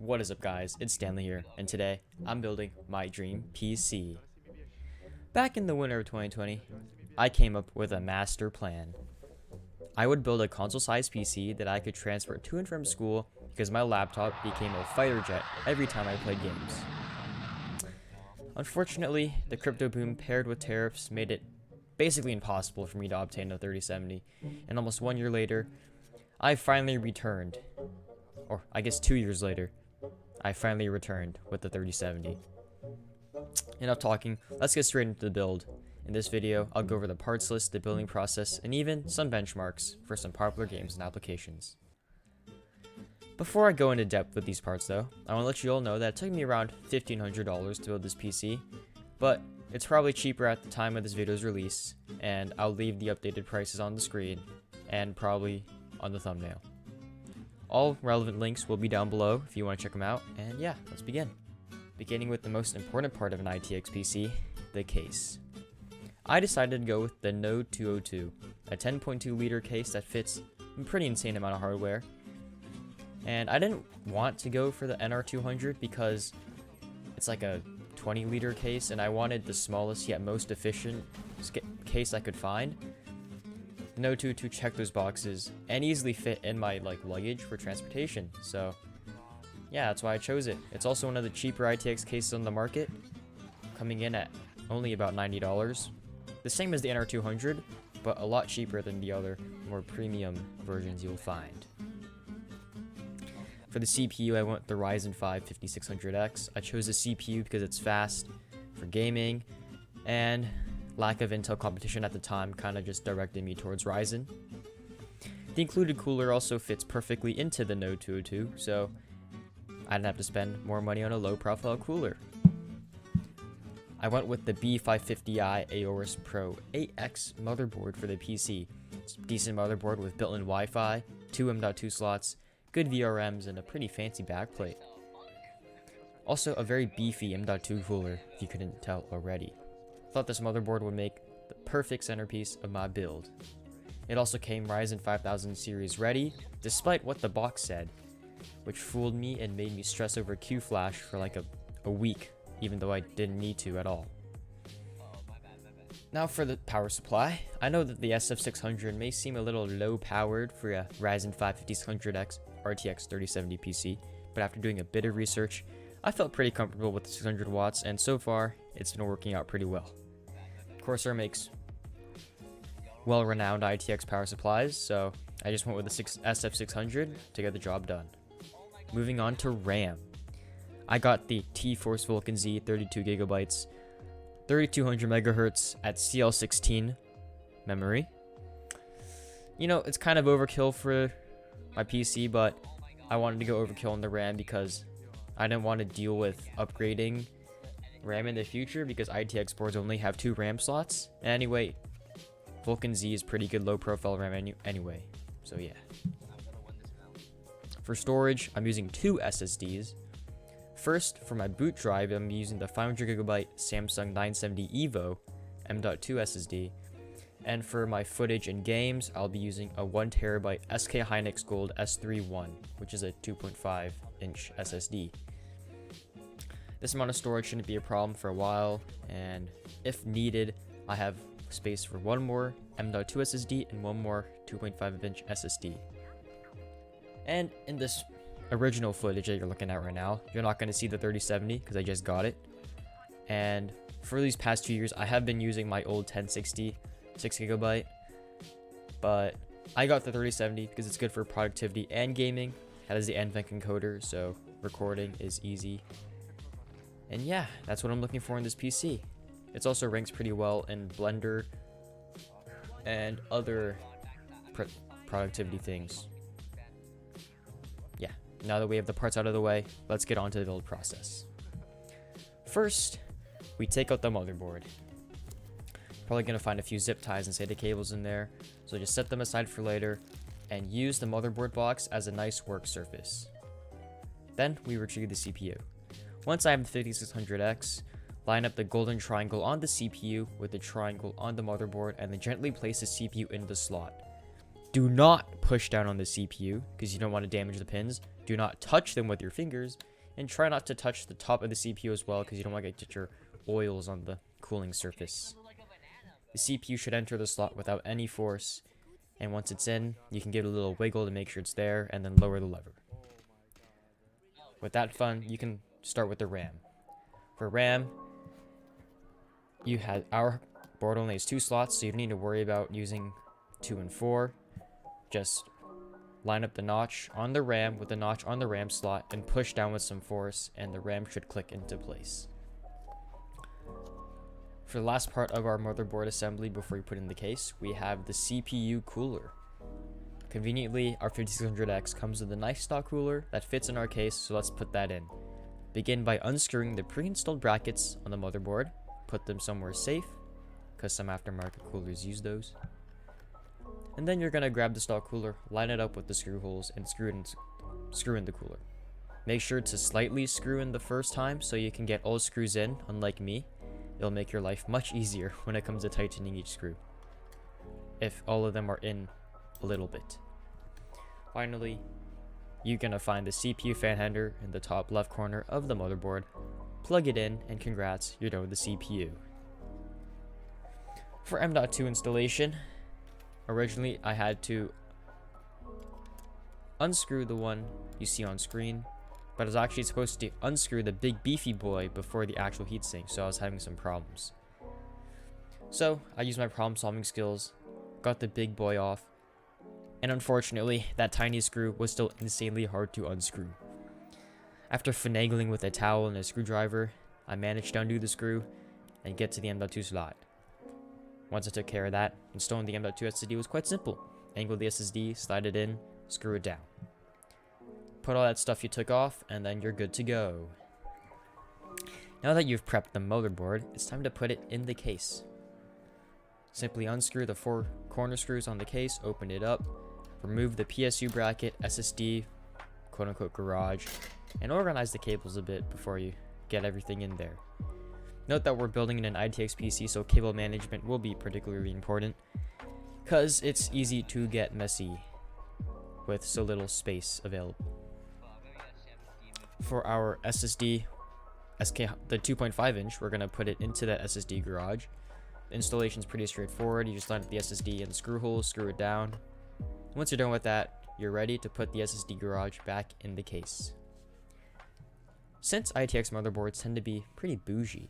What is up, guys? It's Stanley here, and today I'm building my dream PC. Back in the winter of 2020, I came up with a master plan. I would build a console-sized PC that I could transfer to and from school because my laptop became a fighter jet every time I played games. Unfortunately, the crypto boom paired with tariffs made it basically impossible for me to obtain a 3070, and almost 1 year later, I finally returned. Or I guess 2 years later, I finally returned with the 3070. Enough talking, let's get straight into the build. In this video, I'll go over the parts list, the building process, and even some benchmarks for some popular games and applications. Before I go into depth with these parts though, I want to let you all know that it took me around $1,500 to build this PC, but it's probably cheaper at the time of this video's release, and I'll leave the updated prices on the screen, and probably on the thumbnail. All relevant links will be down below if you want to check them out, and yeah, let's begin. Beginning with the most important part of an ITX PC, the case. I decided to go with the Node 202, a 10.2 liter case that fits a pretty insane amount of hardware. And I didn't want to go for the NR200 because it's like a 20 liter case, and I wanted the smallest yet most efficient case I could find. The Node 202 checked those boxes and easily fit in my luggage for transportation, so yeah, that's why I chose it. It's also one of the cheaper ITX cases on the market, coming in at only about $90. The same as the NR200, but a lot cheaper than the other, more premium versions you'll find. For the CPU, I went with the Ryzen 5 5600X. I chose the CPU because it's fast for gaming, and lack of Intel competition at the time kind of just directed me towards Ryzen. The included cooler also fits perfectly into the Node 202, so I didn't have to spend more money on a low-profile cooler. I went with the B550i Aorus Pro 8X motherboard for the PC. It's a decent motherboard with built-in Wi-Fi, 2 M.2 slots, good VRMs, and a pretty fancy backplate. Also a very beefy M.2 cooler, if you couldn't tell already. Thought this motherboard would make the perfect centerpiece of my build. It also came Ryzen 5000 series ready, despite what the box said, which fooled me and made me stress over Q-Flash for like a week, even though I didn't need to at all. Now for the power supply. I know that the SF600 may seem a little low powered for a Ryzen 5 5600X RTX 3070 PC, but after doing a bit of research, I felt pretty comfortable with the 600 watts, and so far, it's been working out pretty well. Corsair makes well-renowned ITX power supplies, so I just went with the SF600 to get the job done. Moving on to RAM. I got the T-Force Vulcan Z 32GB, 3200 MHz at CL16 memory. You know, it's kind of overkill for my PC, but I wanted to go overkill on the RAM because I didn't want to deal with upgrading RAM in the future because ITX boards only have 2 RAM slots. Anyway, Vulcan Z is pretty good low profile RAM anyway, so yeah. For storage, I'm using 2 SSDs. First, for my boot drive, I'm using the 500GB Samsung 970 EVO M.2 SSD. And for my footage and games, I'll be using a 1TB SK Hynix Gold S31, which is a 2.5-inch SSD. This amount of storage shouldn't be a problem for a while, and if needed, I have space for one more M.2 SSD and one more 2.5-inch SSD. And in this original footage that you're looking at right now, you're not going to see the 3070 because I just got it. And for these past 2 years, I have been using my old 1060 6GB, but I got the 3070 because it's good for productivity and gaming. It has the NVENC encoder, so recording is easy. And yeah, that's what I'm looking for in this PC. It also ranks pretty well in Blender and other productivity things. Yeah, now that we have the parts out of the way, let's get on to the build process. First, we take out the motherboard. Probably going to find a few zip ties and SATA cables in there, so just set them aside for later and use the motherboard box as a nice work surface. Then we retrieve the CPU. Once I have the 5600X, line up the golden triangle on the CPU with the triangle on the motherboard, and then gently place the CPU into the slot. Do not push down on the CPU because you don't want to damage the pins. Do not touch them with your fingers And try not to touch the top of the CPU as well, because you don't want to get your oils on the cooling surface. The CPU should enter the slot without any force, and once it's in, you can give it a little wiggle to make sure it's there, and then lower the lever. With that fun, you can start with the RAM. For RAM, our board only has 2 slots, so you don't need to worry about using 2 and 4. Just line up the notch on the RAM with the notch on the RAM slot and push down with some force, and the RAM should click into place. For the last part of our motherboard assembly before you put in the case, we have the CPU cooler. Conveniently, our 5600X comes with a nice stock cooler that fits in our case, so let's put that in. Begin by unscrewing the pre-installed brackets on the motherboard. Put them somewhere safe, because some aftermarket coolers use those. And then you're going to grab the stock cooler, line it up with the screw holes, and screw in the cooler. Make sure to slightly screw in the first time so you can get all screws in, unlike me. It'll make your life much easier when it comes to tightening each screw, if all of them are in a little bit. Finally, you're going to find the CPU fan header in the top left corner of the motherboard, plug it in, and congrats, you're done with the CPU. For M.2 installation, originally I had to unscrew the one you see on screen, but I was actually supposed to unscrew the big beefy boy before the actual heatsink, so I was having some problems. So I used my problem solving skills, got the big boy off, and unfortunately that tiny screw was still insanely hard to unscrew. After finagling with a towel and a screwdriver, I managed to undo the screw and get to the M.2 slot. Once I took care of that, installing the M.2 SSD was quite simple. Angle the SSD, slide it in, screw it down. Put all that stuff you took off, and then you're good to go. Now that you've prepped the motherboard, it's time to put it in the case. Simply unscrew the 4 corner screws on the case, open it up, remove the PSU bracket, SSD, quote-unquote garage, and organize the cables a bit before you get everything in there. Note that we're building in an ITX PC, so cable management will be particularly important, because it's easy to get messy with so little space available. For our SSD, the 2.5 inch, we're going to put it into that SSD garage. The installation is pretty straightforward. You just line up the SSD in the screw holes, screw it down. Once you're done with that, you're ready to put the SSD garage back in the case. Since ITX motherboards tend to be pretty bougie,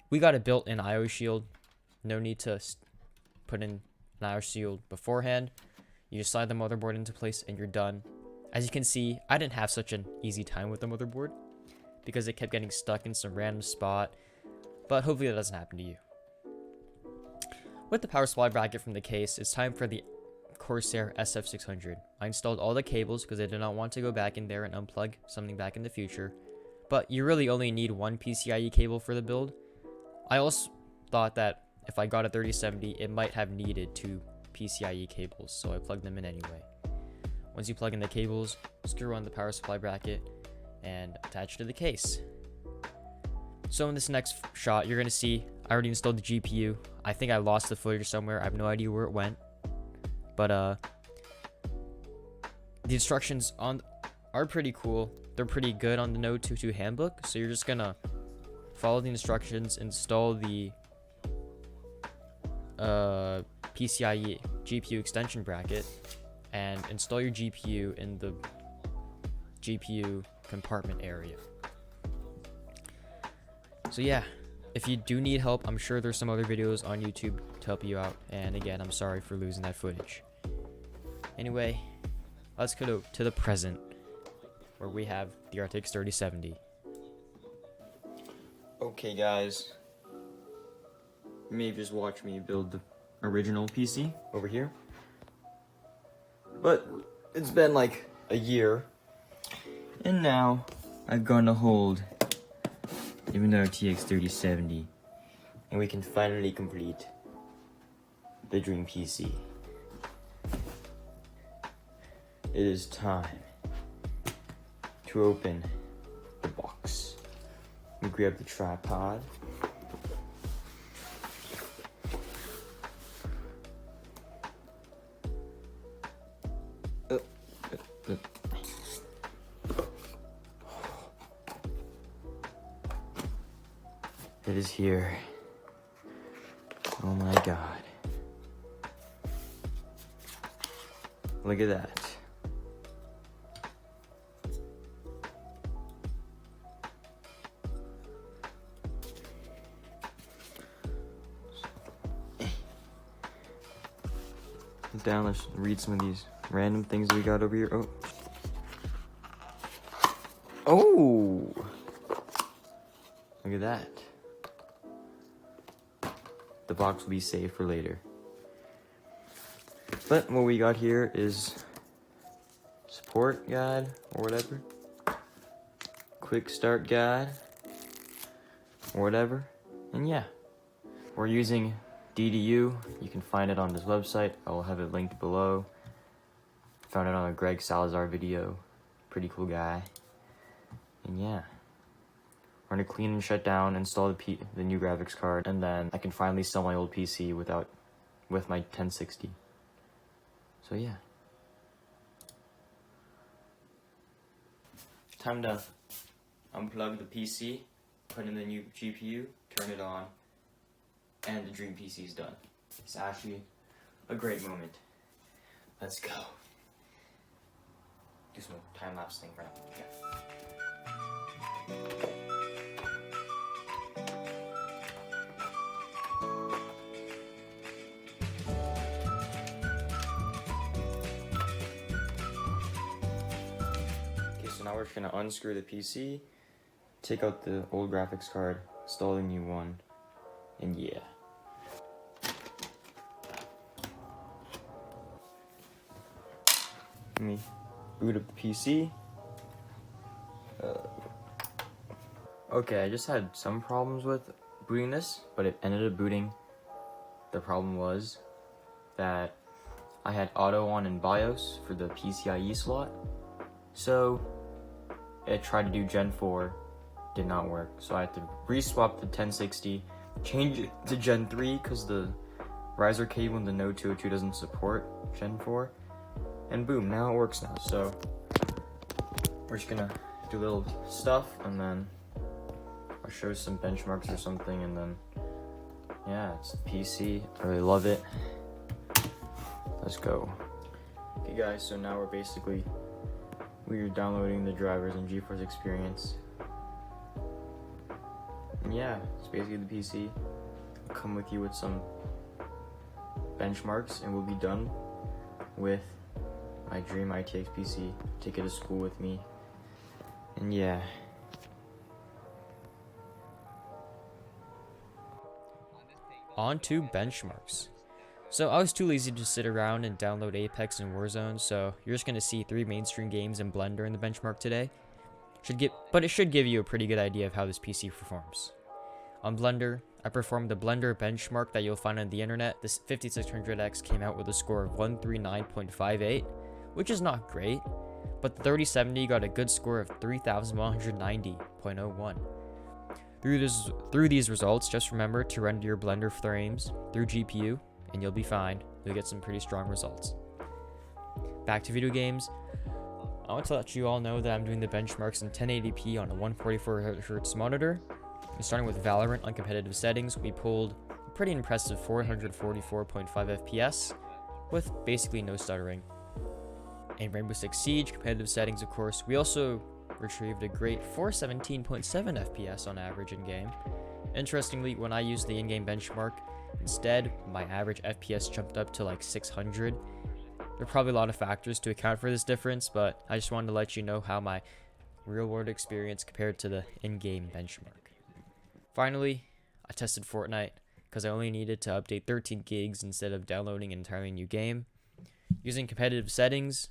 we got a built-in IO shield. No need to put in an IO shield beforehand. You just slide the motherboard into place and you're done. As you can see, I didn't have such an easy time with the motherboard because it kept getting stuck in some random spot, but hopefully that doesn't happen to you. With the power supply bracket from the case, it's time for the Corsair SF600. I installed all the cables because I did not want to go back in there and unplug something back in the future, but you really only need one PCIe cable for the build. I also thought that if I got a 3070, it might have needed 2 PCIe cables, so I plugged them in anyway. Once you plug in the cables, screw on the power supply bracket and attach to the case. So in this next shot, you're going to see I already installed the GPU. I think I lost the footage somewhere. I have no idea where it went. But the instructions are pretty cool. They're pretty good on the Node 2.2 handbook. So you're just going to follow the instructions, install the PCIe GPU extension bracket, and install your GPU in the GPU compartment area. So yeah, if you do need help, I'm sure there's some other videos on YouTube to help you out. And again, I'm sorry for losing that footage. Anyway, let's go to the present, where we have the RTX 3070. Okay guys, you may have just watched me build the original PC over here. But it's been like a year, and now I've gone to hold even the RTX 3070, and we can finally complete the dream PC. It is time to open the box. We grab the tripod. It is here. Oh my god. Look at that. Down, let's read some of these random things that we got over here. Oh! Look at that. The box will be saved for later. But what we got here is support guide or whatever. Quick start guide or whatever. And yeah, we're using DDU. You can find it on this website. I will have it linked below. Found it on a Greg Salazar video. Pretty cool guy. And yeah, we're gonna clean and shut down, install the new graphics card, and then I can finally sell my old PC with my 1060. So yeah. Time to unplug the PC, put in the new GPU, turn it on, and the dream PC is done. It's actually a great moment. Let's go. Do some time-lapse thing right now. Yeah. Okay, so now we're just gonna unscrew the PC, take out the old graphics card, install the new one, and yeah. Let me boot up the PC. Okay, I just had some problems with booting this, but it ended up booting. The problem was that I had auto on in BIOS for the PCIe slot, so it tried to do Gen 4, did not work. So I had to re-swap the 1060, change it to Gen 3 because the riser cable in the Node 202 doesn't support Gen 4, and boom, now it works now. So we're just gonna do a little stuff, and then I'll show some benchmarks or something, and then yeah, it's a PC. I really love it. Let's go. Okay guys, so now we're downloading the drivers in GeForce Experience. And yeah, it's basically the PC. I'll come with you with some benchmarks, and we'll be done with my dream ITX PC. Take it to school with me. And yeah. On to benchmarks. So I was too lazy to sit around and download Apex and Warzone, so you're just going to see 3 mainstream games in Blender in the benchmark today. But it should give you a pretty good idea of how this PC performs. On Blender, I performed the Blender benchmark that you'll find on the internet. This 5600X came out with a score of 139.58, which is not great, but the 3070 got a good score of 3190.01. Through these results, just remember to render your Blender frames through GPU, and you'll be fine. You'll get some pretty strong results. Back to video games. I want to let you all know that I'm doing the benchmarks in 1080p on a 144Hz monitor. And starting with Valorant on competitive settings, we pulled a pretty impressive 444.5 FPS with basically no stuttering. In Rainbow Six Siege competitive settings, of course, we also retrieved a great 417.7 FPS on average in-game. Interestingly, when I used the in-game benchmark, instead, my average FPS jumped up to like 600. There are probably a lot of factors to account for this difference, but I just wanted to let you know how my real-world experience compared to the in-game benchmark. Finally, I tested Fortnite because I only needed to update 13 gigs instead of downloading an entirely new game. Using competitive settings,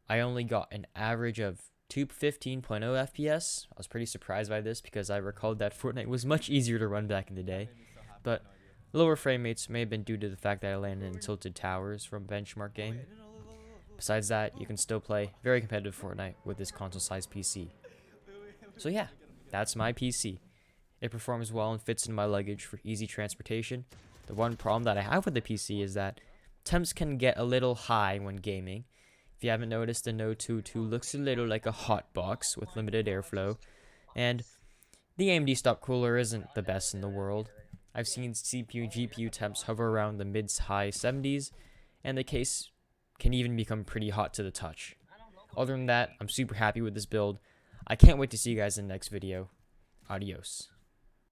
I only got an average of 215.0 FPS. I was pretty surprised by this because I recalled that Fortnite was much easier to run back in the day, but lower frame rates may have been due to the fact that I landed in tilted towers from benchmark game. Besides that, you can still play very competitive Fortnite with this console-sized PC. So yeah, that's my PC. It performs well and fits in my luggage for easy transportation. The one problem that I have with the PC is that temps can get a little high when gaming. If you haven't noticed, the Node 202 looks a little like a hot box with limited airflow, and The AMD stop cooler isn't the best in the world. I've seen CPU GPU temps hover around the mid-high 70s, and the case can even become pretty hot to the touch. Other than that, I'm super happy with this build. I can't wait to see you guys in the next video. Adios.